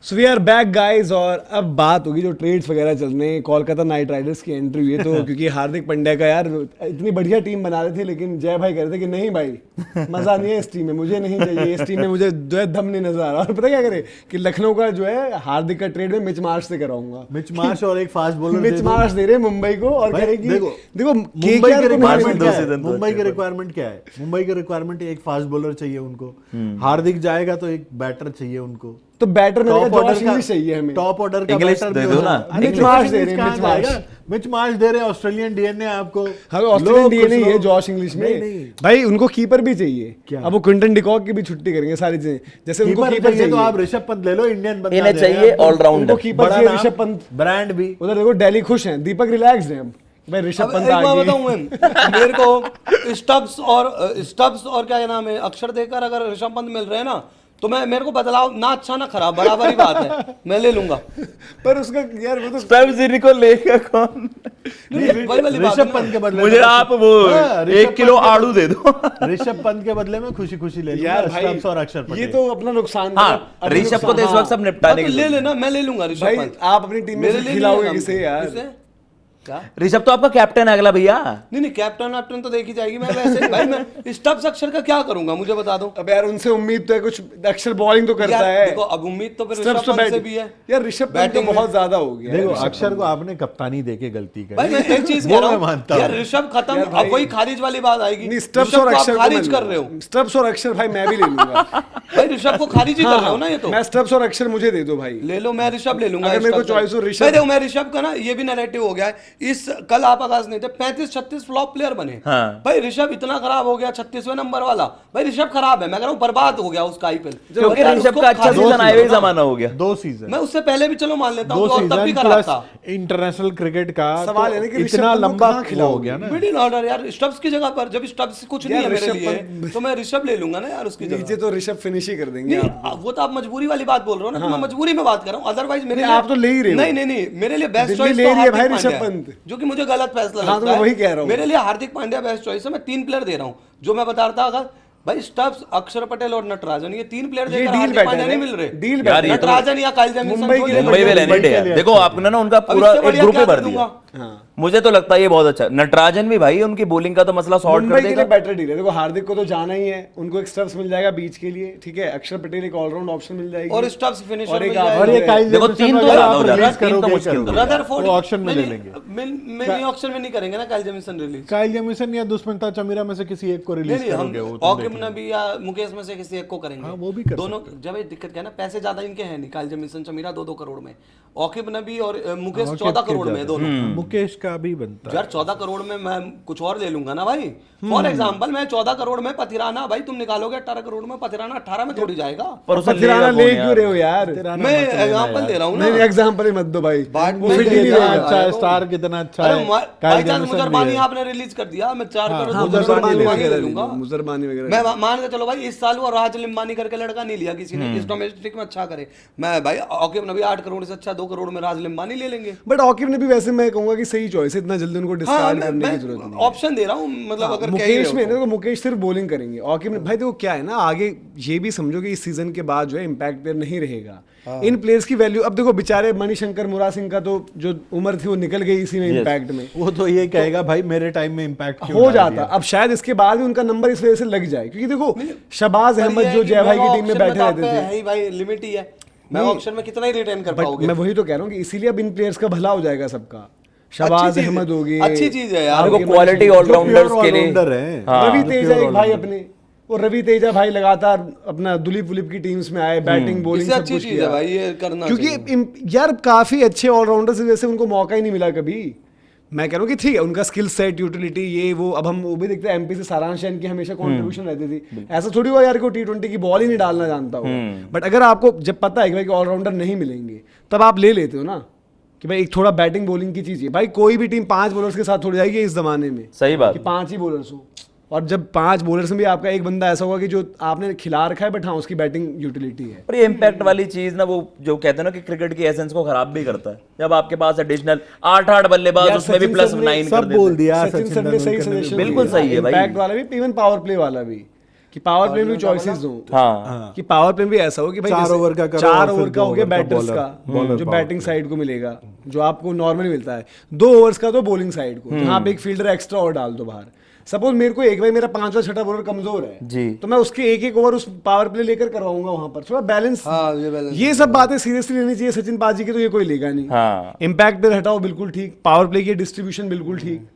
So we are back guys. और अब बात होगी जो ट्रेड्स वगैरह चल रहे हैं। कोलकाता नाइट राइडर्स की एंट्री हुई है तो क्योंकि हार्दिक पांड्या का यार इतनी बढ़िया टीम बना रहे थे, लेकिन जय भाई कह रहे थे कि नहीं भाई मजा नहीं है इस टीम में, मुझे नहीं चाहिए इस टीम में, मुझे जो है दम नहीं नजर आ रहा। और पता क्या करे कि लखनऊ का जो है हार्दिक का ट्रेड में मिच मार्श से कराऊंगा। मिच मार्श और एक फास्ट बॉलर मिच मार्श दे रहे मुंबई को और कह रहे कि देखो मुंबई की रिक्वायरमेंट क्या है? मुंबई की रिक्वायरमेंट क्या है? मुंबई की रिक्वायरमेंट एक फास्ट बॉलर चाहिए उनको, हार्दिक जाएगा तो एक बैटर चाहिए उनको। तो बैटर में जॉश इंग्लिश चाहिए हमें, टॉप ऑर्डर का इंग्लिश बैटर दे दो ना। मिच मार्श दे रहे हैं, मिच मार्श दे रहे हैं, ऑस्ट्रेलियन डीएनए आपको। हाँ ऑस्ट्रेलियन डीएनए है जॉश इंग्लिश में। नहीं। भाई उनको कीपर भी चाहिए क्या? अब वो क्विंटन डिकॉक की भी छुट्टी करेंगे सारी चीजें। जैसे उनको कीपर चाहिए तो आप ऋषभ पंत ले लो, इंडियन बंदा इन्हें चाहिए ऑलराउंडर। उनको कीपर चाहिए ऋषभ पंत, ब्रांड भी। उधर देखो दिल्ली खुश हैं, दीपक रिलैक्स्ड हैं। अब भाई ऋषभ पंत एक आ बात गए। बताऊं मैं, मेरे को स्टब्स और क्या नाम है अक्षर देकर अगर ऋषभ पंत मिल रहे हैं ना तो मेरे को बदलाव ना अच्छा ना खराब बराबर ही बात है, मैं ले लूंगा। पर उसका यार वो तो स्टब्स इनको लेगा कौन? वही वाली बात है ऋषभ ना। पंत के बदले मुझे आप वो हाँ, 1 किलो आड़ू दे दो। ऋषभ पंत के बदले में खुशी खुशी ले लूंगा यार भाई स्टब्स और अक्षर ये पटेल। तो अपना नुकसान। हाँ अपना ऋषभ को तो इस नुकसान, वक्त सब निपटाने तो के ले लिए। लेना, मैं ले लूंगा ऋषभ भाई पंत। आप अपनी टीम मेरे में लिए खिलाओगे नहीं किसे है यार? किसे? क्या? ऋषभ तो आपका कैप्टन है अगला भैया। नहीं कैप्टन तो देखी जाएगी। मैं वैसे भाई मैं स्टब्स अक्षर का क्या करूंगा मुझे बता दो। अब यार उनसे उम्मीद तो है कुछ, अक्षर बॉलिंग तो करता यार है। देखो अब उम्मीद तो फिर स्टब्स ऋषभ तो पंत से बैट भी है यार, ऋषभ पंत तो बैटिंग में। बहुत ज्यादा हो गया। देखो ऋषभ अक्षर को आपने कप्तानी देके गलती भाई करी। मैं एक चीज वो कह रहा मैं हूं मानता यार हूं। ऋषभ खत्म, यार भाई- अब वही खारिज वाली बात आएगी। नहीं स्टब्स ऋषभ और को आप अक्षर को खारिज मैं कर रहे हो स्टब्स और अक्षर भाई मैं भी ले लूंगा। भाई ऋषभ को खारिज ही कर रहे हो ना ये तो। मैं स्टब्स और अक्षर मुझे दे दो भाई। ले लो, मैं ऋषभ ले लूंगा। अगर मेरे को ऋषभ choice हो भाई ऋषभ। देखो मैं ऋषभ का ना ये भी नैरेटिव हो गया है। इस कल आप आगाज नहीं थे 35-36 फ्लॉप प्लेयर बने। हाँ। भाई ऋषभ इतना खराब हो गया 36वें नंबर वाला। भाई ऋषभ खराब है, मैं कह रहा हूं बर्बाद हो गया उसका आईपीएल। क्योंकि ऋषभ का अच्छा सीजन आए हुए जमाना हो गया। 2 सीजन मैं उससे पहले भी चलो मान लेता दो हूं और तब भी सीजन खराब प्लस था। इंटरनेशनल क्रिकेट का सवाल तो है ना कि ऋषभ इतना पंत को लंबा कहाँ खिलाओगे? हो गया ना। मिडिल ऑर्डर यार स्टब्स की जगह पर, जब स्टब्स कुछ नहीं यार है मेरे ऋषभ लिए तो मैं ऋषभ ले लूंगा ना यार उसकी जगह। नीचे तो ऋषभ फिनिश ही कर देंगे नहीं आप। वो तो आप मजबूरी वाली बात बोल रहे हो ना, तो मैं मजबूरी में बात कर रहा हूँ। अदरवाइज मेरे नहीं, लिए आप तो ले ही रहे हो। नहीं मेरे लिए बेस्ट दिल्ली चॉइस ले तो रही है हार्दिक भाई पांड्या ऋषभ है, पंत। जो कि मुझे गलत फैसला हाँ, तो लगता मैं है। वही कह रहा हूँ। मेरे लिए हार्दिक पांड्या बेस्ट चॉइस है। मैं 3 प्लेयर दे रहा हूँ जो मैं बता रहा था। अगर भाई स्टब्स अक्षर पटेल और नटराजन ये 3 प्लेयर ये देकर डील हार्दिक बैटर पांड्या है, नहीं मिल रहे। डील यार बैटर ये है। तो नटराजन या काइल जेमिसन मुंबई के लिए मुंबई में लेने मुंबई के डे लिए देखो आपने ना उनका अब पूरा इससे एक बढ़िया ग्रुप क्या ही भर कर दिया। दूंगा? मुझे तो लगता है ये बहुत अच्छा। नटराजन भी भाई उनकी बॉलिंग का तो मसला सॉर्ट मुंबई कर के लिए देगा। बेटर डील है। देखो हार्दिक को तो जाना ही है, उनको एक स्टब्स मिल जाएगा बीच के लिए, ठीक है। अक्षर पटेल एक ऑलराउंड ऑप्शन मिल जाएगी और स्टब्स फिनिशर और एक मिल आप- जाएगा। और ये काइल देखो, जेमिसन 3 तो वगैरह ज्यादा आप हो जा रहा है, रिलीज 3 तो करोगे मुश्किल करोगे। है। रदरफोर्ड वो ऑक्शन में ले लेंगे। मिनी ऑक्शन में नहीं करेंगे ना Kyle Jameson release. Kyle Jameson या दुष्मंता चमीरा में से किसी एक को रिलीज नहीं हम करोगे वो तुम ऑकिम देखना। नबी या मुकेश में से किसी एक को करेंगे। हाँ, वो भी कर दोनों जब ये दिक्कत क्या है ना, पैसे ज्यादा इनके हैं नहीं। काइल जेमिसन चमीरा 2-2 करोड़ में, ऑकिम नबी और मुकेश 14 करोड़ में दोनों। मुकेश का भी बनता है। यार 14 करोड़ में मैं कुछ और ले लूंगा ना भाई। फॉर एग्जांपल मैं 14 करोड़ में पथिराना, भाई तुम निकालोगे 18 करोड़ में, पथिराना 18 में थोड़ी जाएगा। पर उसे पथिराना लेगा ले कौन क्यों रहे हो यार? यार? मैं एग्जांपल दे रहा हूँ ना। नहीं एग्जांपल ही मत दो भाई। बाट वो में फिट ही ले नहीं लिया। रहेगा। अच्छा है, तो- स्टार कितना अच्छा अरे है। By Kyle chance Jameson Muzarabani भी है। आपने रिलीज कर दिया, मैं 4 करोड़ हाँ, 2 करोड़ मुजरबानी ले वगैरह लूंगा। मुजरबानी वगैरह मैं मान के चलो भाई इस साल वो राज लिम्बानी करके लड़का नहीं लिया किसी ने, इस डोमेस्टिक में अच्छा करे। मैं भाई ऑकिम नबी 8 करोड़ से अच्छा 2 करोड़ में राज लिम्बानी ले लेंगे। बट ऑकिम ने भी वैसे मैं कहूंगा कि सही चॉइस है, इतना जल्दी उनको हाँ डिस्कार्ड करने की जरूरत नहीं है। ऑप्शन दे रहा हूँ, मतलब अगर कह ही मुकेश रहे में हो देखो मुकेश सिर्फ बॉलिंग करेंगे। ऑकिम भाई देखो क्या है ना, आगे ये भी समझो कि इस सीजन के बाद जो है इम्पैक्ट प्लेयर नहीं रहेगा। इन प्लेयर्स की वैल्यू अब देखो, बेचारे मणिशंकर मुरा सिंह का तो जो उम्र थी वो निकल गई इसी में इम्पैक्ट में। वो तो ये कहेगा भाई मेरे टाइम में इम्पैक्ट हो जाता। अब शायद इसके बाद भी उनका नंबर इस वजह से लग जाए, क्योंकि देखो शहबाज अहमद जो जय भाई की टीम में बैठे रहते थे। है ही भाई लिमिट ही है। मैं ऑप्शन में कितना ही रिटेन कर बट पाओगे। मैं वही तो कह रहा हूँ कि इसीलिए अब इन प्लेयर्स का भला हो जाएगा सबका। शहबाज अहमद हो गए, अच्छी चीज है यार। देखो क्वालिटी ऑलराउंडर्स के लिए रवि तेजा एक भाई अपने, और रवि तेजा भाई लगातार अपना दुलीप उलीप की टीम्स में आए, बैटिंग बॉलिंग इससे सब अच्छी कुछ चीज है किया। भाई, ये करना क्योंकि यार काफी अच्छे ऑलराउंडर्स की वजह से उनको मौका ही नहीं मिला कभी। मैं कह रहा हूँ कि ठीक है उनका स्किल सेट यूटिलिटी ये वो, अब हम वो भी देखते हैं एमपी से सारांश जैन की हमेशा कंट्रीब्यूशन रहती थी। ऐसा थोड़ी हुआ यार को T20 की बॉल ही नहीं डालना जानता हो। बट अगर आपको जब पता है कि भाई ऑलराउंडर नहीं मिलेंगे तब आप ले लेते हो ना कि भाई एक थोड़ा बैटिंग बॉलिंग की चीज है। भाई कोई भी टीम 5 बॉलर्स के साथ थोड़ी जाएगी इस जमाने में, सही बात कि 5 ही बॉलर्स हो। और जब 5 बॉलर्स में भी आपका एक बंदा ऐसा होगा कि जो आपने खिला रखा है, बट हाँ उसकी बैटिंग यूटिलिटी है। पर ये इम्पैक्ट वाली चीज ना, वो जो कहते हैं ना कि क्रिकेट की एसेंस को खराब भी करता है। जब आपके पास एडिशनल 8 बल्लेबाज यार उसमें भी सचिन प्लस सर ने 9 कर सब देते बोल हैं। दिया सचिन सर ने सही सजेशन बिल्कुल सही है भाई। इम्पैक्ट वाला भी, इवन पावर प्ले वाला भी, कि पावर प्ले में चॉइसेस दूं, हाँ कि पावर प्ले भी ऐसा हो कि भाई 4 जैसे ओवर का करो 4 और फिर ओवर का 2 हो गया ओवर का बैटर्स बॉलर- का बॉलर जो पावर बैटिंग प्ले। साइड को मिलेगा, जो आपको नॉर्मली मिलता है, 2 ओवर्स का तो बॉलिंग साइड को, जहां आप एक फील्डर एक्स्ट्रा और डाल दो बाहर। सपोज मेरे को एक भाई मेरा 5वां 6वां बॉलर कमजोर है जी। तो मैं उसके एक ओवर उस पावर प्ले लेकर करवाऊंगा वहां पर, थोड़ा बैलेंस। हाँ, ये balance ये सब बातें सीरियसली लेनी चाहिए सचिन पाजी की, तो ये कोई लेगा नहीं। हाँ इम्पैक्ट पे हटाओ बिल्कुल ठीक, पावर प्ले की डिस्ट्रीब्यूशन बिल्कुल ठीक,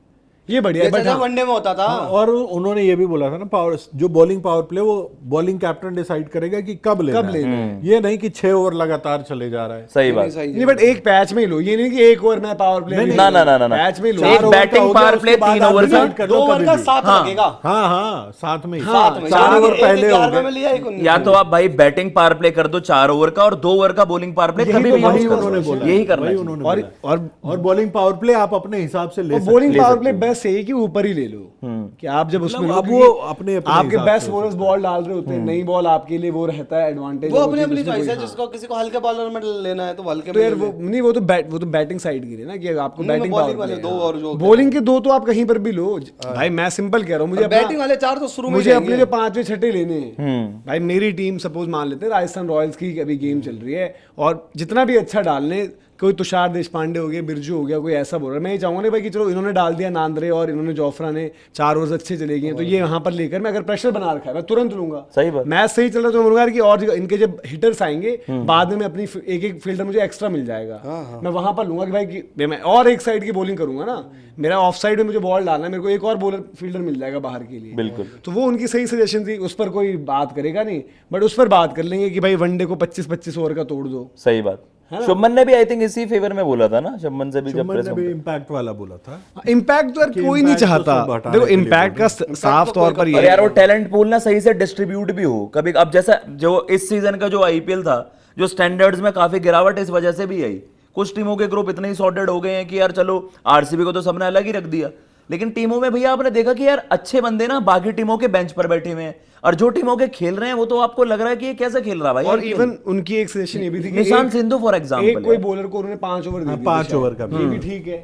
ये बढ़िया है। जैसे बट वनडे में होता था। और उन्होंने ये भी बोला था ना, पावर जो बॉलिंग पावर प्ले वो बॉलिंग कैप्टन डिसाइड करेगा कि कब लेना है। ये नहीं कि 6 ओवर लगातार चले जा रहा है। सही बात। सही नहीं बट एक पैच में ही लो, ये नहीं कि एक ओवर में पावर प्ले ना ना ना ना पैच में ही लो। एक 4 ओवर का बैटिंग हो गया, पावर उसके प्ले बाद 3 आप ओवर का decide कर 2 लो ओवर कभी का भी। 7 लगेगा। हाँ साथ में ही। साथ में 4 ओवर पहले हो 11वें में गए। लिया, एक 19 या तो आप भाई बैटिंग पावर प्ले कर दो 4 ओवर का, और 2 ओवर का बॉलिंग पावर प्ले कभी भी वही यूज कर उन्होंने सकते बोला हो। यही है, करना वही चाहिए। उन्होंने और बोला। और बॉलिंग पावर प्ले आप अपने हिसाब से ले सकते बॉलिंग ले पावर सकते प्ले बेस्ट है कि ऊपर ही ले लो, कि आप जब उसमें मतलब लो, अब क्योंकि वो अपने आपके हिसाब बेस्ट से बॉलर्स बॉल डाल रहे होते हैं, नई बॉल आपके लिए वो रहता है एडवांटेज। वो अपनी अपनी चॉइस है, जिसको किसी को हल्के बॉलर में लेना है तो हल्के तो में यार ले वो ले। नहीं, वो तो बैटिंग साइड की है ना, कि आपको नहीं, बैटिंग bowling पावर वाले 2 और जो बॉलिंग के 2 तो आप कहीं पर भी लो भाई। मैं सिंपल कह रहा हूँ, मुझे अपना- बैटिंग वाले 4 तो शुरू में मुझे ही अपने लेंगे। जो 5वें 6ठे लेने हैं भाई, मेरी टीम सपोज मान लेते हैं राजस्थान रॉयल्स की अभी गेम चल रही है, और जितना भी अच्छा डालने, कोई तुषार देशपांडे हो गया, बिरजू हो गया, कोई ऐसा बोल रहा है, मैं ये चाहूंगा ना भाई कि चलो इन्होंने डाल दिया नांद्रे और इन्होंने जोफ्रा ने 4 ओवर्स अच्छे चले गए, तो ये यहाँ पर लेकर मैं अगर प्रेशर बना रखा है मैं तुरंत लूंगा। सही बात। मैच सही चल रहा है तो मैं बोलूंगा यार कि और इनके जब हिटर्स आएंगे बाद में मैं अपनी एक फील्डर मुझे एक्स्ट्रा मिल जाएगा, मैं वहां पर लूंगा कि भाई कि मैं और एक साइड की बॉलिंग करूंगा ना, मेरा ऑफ साइड में मुझे बॉल डालना है, मेरे को एक और बॉलर फील्डर मिल जाएगा बाहर के लिए। बिल्कुल। तो वो उनकी सही सजेशन थी, उस पर कोई बात करेगा नहीं, बट उस पर बात कर लेंगे कि भाई वनडे को 25-25 ओवर का तोड़ दो। सही बात। शुभमन ने भी आई थिंक इसी फेवर में बोला था ना, शुभमन से भी जब शुभमन प्रेस ने भी इम्पैक्ट वाला बोला था। इम्पैक्ट तो यार कि कोई नहीं impact तो चाहता, सब हटाने देखो के लिए इम्पैक्ट का साफ तौर पर और ये यार वो टैलेंट पूल ना सही से डिस्ट्रीब्यूट भी हो कभी। अब जैसा जो इस सीजन का जो आईपीएल था, जो स्टैंडर्ड्स में काफी गिरावट इस वजह से भी आई। कुछ टीमों के ग्रुप इतने ही सॉर्टेड हो गए हैं कि यार चलो आरसीबी को तो सबने अलग ही रख दिया, लेकिन टीमों में भैया आपने देखा कि यार अच्छे बंदे ना बाकी टीमों के बेंच पर बैठे हुए हैं, और जो टीमों के खेल रहे हैं वो तो आपको लग रहा है कि ये कैसे खेल रहा है भाई। और इवन उनकी एक सजेशन ये भी थी कि निशांत सिंधु फॉर एक एग्जांपल कोई बॉलर को उन्होंने 5 ओवर दे दिए 5 थे ओवर शायद। का ये भी ठीक है,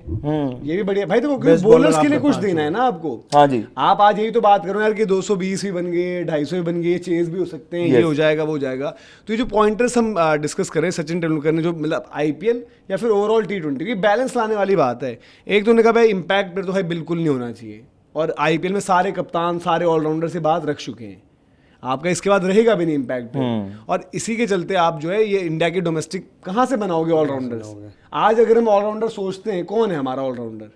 ये भी बढ़िया भाई। देखो Best बॉलर्स bowler के लिए आपने कुछ 5 देना है ना आपको। हाँ जी। आप आज यही तो बात करो यार कि 220 भी बन गए, 250 भी बन गए, चेज भी हो सकते हैं, ये Yes. हो जाएगा वो हो जाएगा। तो ये जो पॉइंटर्स हम डिस्कस कर रहे हैं सचिन तेंदुलकर ने, जो मतलब आईपीएल या फिर ओवरऑल T20 ये बैलेंस लाने वाली बात है। एक तो उन्होंने कहा भाई इम्पैक्ट पर तो भाई बिल्कुल नहीं होना चाहिए, और आईपीएल में सारे कप्तान सारे ऑलराउंडर से बात रख चुके हैं, आपका इसके बाद रहेगा भी नहीं इम्पैक्ट पे। और इसी के चलते आप जो है ये इंडिया के डोमेस्टिक कहाँ से बनाओगे ऑलराउंडर्स। आज अगर हम ऑलराउंडर सोचते हैं, कौन है हमारा ऑलराउंडर?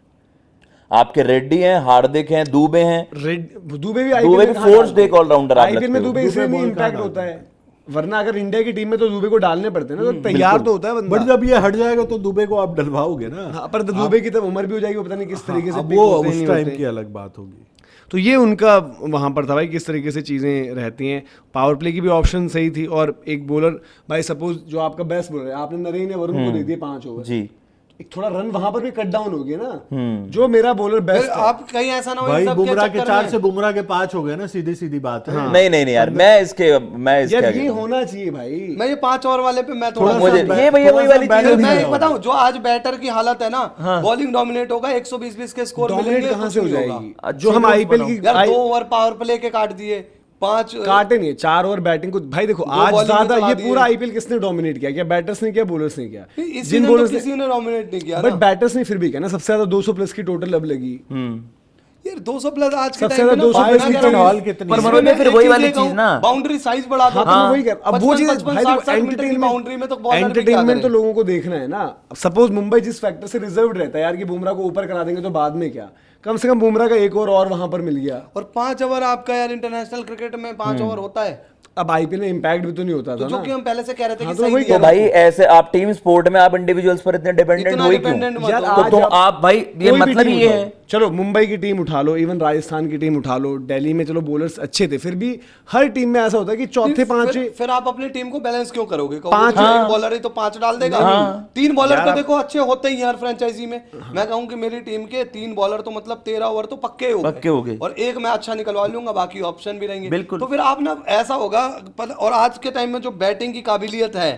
आपके रेड्डी हैं, हार्दिक हैं, दुबे हैं। दुबे भी दुबे भी फोर्स्ड एक ऑलराउंडर आप आईपीएल में लगते हो। दुबे इसलिए नहीं बॉल इम्पैक्ट कहाँ होता है, वरना अगर इंडिया की टीम में तो दुबे को डालने पड़ते हैं ना, तो तैयार तो होता है बंदा। बट जब ये हट जाएगा तो दुबे को आप डलवाओगे ना। हाँ, पर दुबे की तब उम्र भी हो जाएगी, वो पता नहीं किस तरीके से अब pick वो होते हैं, उस नहीं टाइम होते। की अलग बात होगी। तो ये उनका वहां पर था भाई, किस तरीके से चीज़ें रहती हैं। पावर प्ले की भी ऑप्शन सही थी, और एक बॉलर भाई सपोज जो आपका बेस्ट बॉलर है, आपने नरेन या वरुण को दे दिए 5 ओवर, जी। एक थोड़ा रन वहां पर भी कट डाउन हो गया ना, जो मेरा बॉलर फिर बेस्ट है। आप कहीं ऐसा ना हो भाई इन सब के बुमराह के चक्कर 4 में। से बुमराह के 5 हो गए ना, सीधी सीधी बात है। नहीं नहीं नहीं यार, मैं इसके यार आगे ये हूँ। होना चाहिए भाई। मैं ये 5 ओवर वाले पे मैं थोड़ा मुझे सा ये भैया वही वाली चीज balance मैं नहीं एक होगा। बताऊं, जो आज बैटर की हालत है ना, बॉलिंग डोमिनेट होगा, 120-20 के स्कोर डोमिनेट मिलेंगे, कहाँ कुछ से हो नहीं होगा। जाएगी? जो हम आईपीएल की यार 2 ओवर पावर प्ले के काट दिए, 5 काटे नहीं, 4 ओवर बैटिंग को भाई देखो आज bowling ज्यादा में चला ये दिए। पूरा आईपीएल किसने डोमिनेट किया? क्या बैटर्स ने किया, बॉलर्स ने किया? इस जिन सीजन तो बॉलर्स किसी ने डोमिनेट नहीं किया बट ना। बैटर्स ने फिर भी किया ना, सबसे ज्यादा 200 प्लस की टोटल अब लगी। यार 200 प्लस आज के सबसे टाइम में ज्यादा ना 200 बिना प्लस की guarantee- हॉल कितनी पर है? मनोज में फिर एक वही चीज वाली ये कहूं, चीज ना, बाउंड्री साइज बढ़ा दो। हाँ, तो मैं वही कह रहा हूं। अब वो चीज 55, भाई 60 मीटर की एंटरटेनमेंट बाउंड्री में तो बॉलर भी क्या एंटरटेनमेंट तो करे? लोगों को देखना है ना। सपोज मुंबई जिस फैक्टर से रिजर्व्ड रहता है यार कि बुमराह को ऊपर करा देंगे तो बाद में क्या, कम से कम बुमराह का एक और वहां पर मिल गया। और 5 ओवर आपका यार इंटरनेशनल क्रिकेट में 5 ओवर होता है, अब आईपीएल में इम्पैक्ट भी तो नहीं होता तो था जो ना। कि हम पहले से कह रहे थे हाँ, कि तो सही वही दिया तो ना। भाई ऐसे आप टीम स्पोर्ट में आप इंडिविजुअल्स पर इतने डिपेंडेंट इतना हो ही क्यों? डिपेंडेंट मत यार हो। आज तो आप भाई ये कोई भी मतलब टीम ये उठाओ। है। चलो मुंबई की टीम उठा लो, इवन राजस्थान की टीम उठा लो, दिल्ली में चलो बॉलर्स अच्छे थे, फिर भी हर टीम में ऐसा होता है कि चौथे पांचवे फिर आप अपनी टीम को बैलेंस क्यों करोगे? पांच- पांच बॉलर है तो 5 डाल देगा। 3 बॉलर तो देखो अच्छे होते ही यार फ्रेंचाइजी में। मैं कहूं कि मेरी टीम के 3 बॉलर तो मतलब 13 ओवर तो पक्के हो गए, और एक मैं अच्छा निकलवा लूंगा, बाकी ऑप्शन भी रहेंगे। बिल्कुल। तो फिर आप ना ऐसा होगा और आज के टाइम में जो बैटिंग की काबिलियत है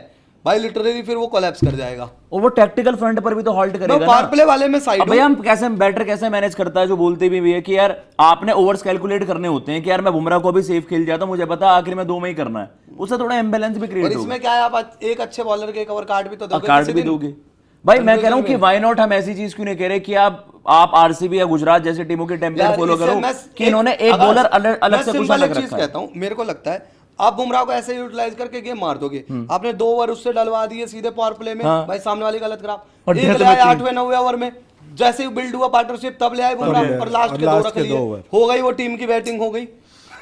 भाई लिटरली फिर वो कोलैप्स कर जाएगा। और वो टैक्टिकल फ्रंट पर भी तो हॉल्ट करेगा पावर ना। प्ले वाले में साइड अब भैया हम कैसे बैटर कैसे मैनेज करता है, जो बोलते भी है कि यार आपने ओवर्स कैलकुलेट करने होते हैं कि यार मैं बुमराह को भी सेफ खेल जाता हूं, मुझे पता आखिर में 2 में ही करना है, उससे थोड़ा इम्बैलेंस भी और क्रिएट होगा। इसमें क्या है, आप एक अच्छे बॉलर के कवर कार्ड भी तो दोगे कार्ड किसी भी दिन। दोगे भाई। मैं कह रहा हूँ कि वाई नॉट हम ऐसी चीज क्यों नहीं कह रहे कि आप आरसीबी या गुजरात जैसे टीमों के टेम्पलेट यार, फॉलो इससे करो मैं कि इन्होंने एक अगर- बॉलर अलग से मैं कुछ सिंपल अलग एक चीज रखा है। कहता हूं, मेरे को लगता है आप बुमराह को ऐसे यूटिलाइज करके गेम मार दोगे। आपने 2 ओवर उससे डलवा दिए सीधे पावर प्ले में, हाँ। भाई सामने वाली गलत खराब, और एक डेथ ले आए में 8वें 9वें ओवर में, जैसे ही बिल्ड हुआ पार्टनरशिप तब ले आए बुमराह, और लास्ट के 2 रख लिए, ओवर हो गई वो टीम की बैटिंग हो गई।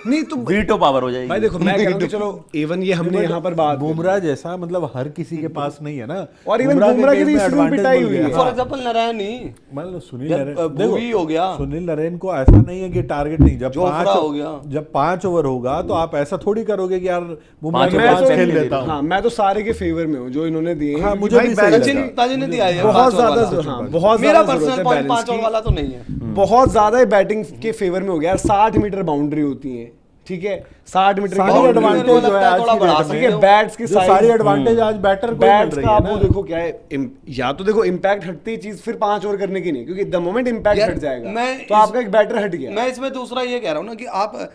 नहीं तो वीटो पावर हो जाएगी भाई देखो मैं कह रहा हूँ कि चलो इवन ये हमने यहाँ पर बात बुमराह जैसा मतलब हर किसी के पास नहीं है ना। और even बुमराह की केस भी में इस रूल advantage पिटाई मिल हुई गया। है। फॉर एग्जांपल नारायण ही, मान लो सुनील जब, नरेन भुवी हो गया, सुनील नरेन को ऐसा नहीं है कि टारगेट नहीं, जब जोफ्रा हो गया। जब 5 ओवर होगा तो आप ऐसा थोड़ी करोगे कि यार बुमराह पांच के ओवर पास पहले खेल ले लेता हूँ। हाँ मैं तो सारे के फेवर में हूँ जो इन्होंने दिए हैं, हाँ, क्योंकि मुझे भाई भी सही balance लगा। की ताजी ने दिया है बहुत 5 ओवर ज्यादा वाला। हाँ बहुत मेरा ज्यादा जरूरत पर्सनल है पॉइंट balance 5 ओवर की। वाला तो नहीं है। बहुत ज्यादा बैटिंग के फेवर में हो गया यार। 60 मीटर बाउंड्री होती है, ठीक है, 60 मीटर की सारी boundary boundary एडवांटेज जो है लगता है आज थोड़ा की बढ़ा डेट सकते ठीक में है, बैट्स की जो साइज, सारी एडवांटेज आज बैटर को ही मिल बैट्स रही का है आप ना। वो देखो क्या है या तो देखो इम्पैक्ट हटती है चीज फिर 5 ओवर करने की नहीं, क्योंकि द मोमेंट इम्पैक्ट यार, हट जाएगा मैं तो आपका एक बैटर हट गया। मैं इसमें दूसरा ये कह रहा हूँ ना कि आप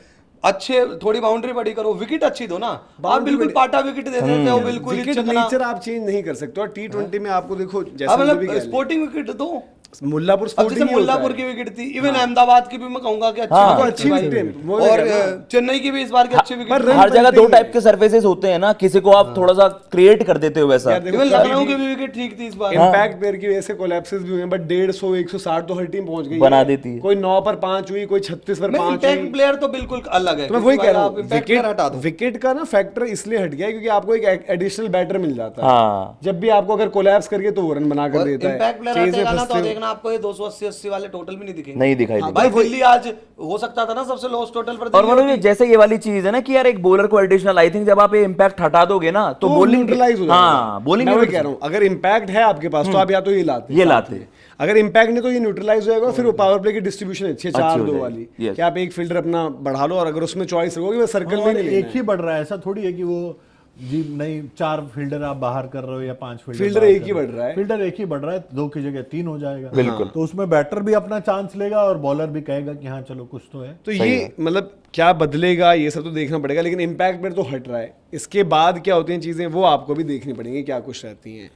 अच्छे थोड़ी बाउंड्री बड़ी करो, विकेट अच्छी दो ना। आप Boundary बिल्कुल बड़ी- पाटा विकेट दे देते हो, बिल्कुल विकेट इच्छित ना। नेचर आप चेंज नहीं कर सकते, और T20 में आपको देखो अब जैसे भी मतलब स्पोर्टिंग विकेट दो। मुल्लापुर अब स्पोर्टिंग जैसे ही होता मुल्लापुर है। की विकेट थी, इवन अहमदाबाद की भी मैं कहूंगा कि अच्छी हाँ, wicket अच्छी थी भाई। wicket है, वो मैं और कह रहा हूँ। चेन्नई की भी इस बार की अच्छी पर विकेट रन हर जगह 2 बनते टाइप ही के सर्फेसेस होते हैं ना, किसी को आप थोड़ा सा क्रिएट कर देते हो वैसा। यार देखो, इवन कभी लखनऊ भी- की भी विकेट ठीक थी इस बार। इम्पैक्ट प्लेयर की वजह से कोलैप्सेस भी हुए हैं, बट 150 160 तो हर टीम पहुंच गई बना है। देती है। कोई 9 पर 5 हुई, कोई 36 पर 5 इम्पैक्ट हुई। प्लेयर तो बिल्कुल अलग है, तो मैं वही क्योंकि कह रहा भाई हूँ, आप impact player हटा दो। विकेट का ना फैक्टर इसलिए हट गया है क्योंकि आपको एक एडिशनल बैटर मिल जाता है। हाँ। जब भी आपको अगर कोलैप्स करके तो वो रन बना कर देता है। इम्पैक्ट प्लेयर चेज़ में हटेगा ना फंसते तो हो। देखना आपको ये 280-80 वाले टोटल भी नहीं दिखेंगे। नहीं दिखाई हाँ, देगा। भाई दिल्ली आज हो सकता था ना सबसे लोएस्ट टोटल पर और दिल्ली मतलब होती। जैसे ये वाली चीज है ना कि यार एक बॉलर को एडिशनल, आई थिंक जब आप ये इम्पैक्ट हटा दोगे ना तो तो बॉलिंग न्यूट्रलाइज हो जाएगा। हाँ बॉलिंग मैं वही कह रहा हूँ, अगर इम्पैक्ट है आपके पास तो आप या तो ये लाते ये साथ लाते। में। अगर इम्पैक्ट नहीं तो ये न्यूट्रलाइज हो जाएगा, फिर वो पावर प्ले की डिस्ट्रीब्यूशन अच्छी है, अच्छी 4-2 हो वाली, जाएगी। कि आप एक फील्डर अपना बढ़ा लो, और अगर उसमें चॉइस रखोगे मैं सर्कल में और नहीं लेना एक है। ही बढ़ रहा है, ऐसा थोड़ी है कि वो जी नहीं 4 फील्डर आप बाहर कर रहे हो या 5 फील्डर बाहर एक कर ही रहे हो। बढ़ रहा है। फील्डर एक ही बढ़ रहा है, 2 की जगह 3 हो जाएगा। बिल्कुल। तो उसमें बैटर भी अपना चांस लेगा और बॉलर भी कहेगा कि हाँ चलो कुछ तो है। तो ये मतलब क्या बदलेगा ये सब तो देखना पड़ेगा, लेकिन इम्पैक्ट पर तो हट रहा है। इसके बाद क्या होती हैं चीजें वो आपको भी देखनी पड़ेंगी, क्या कुछ रहती हैं।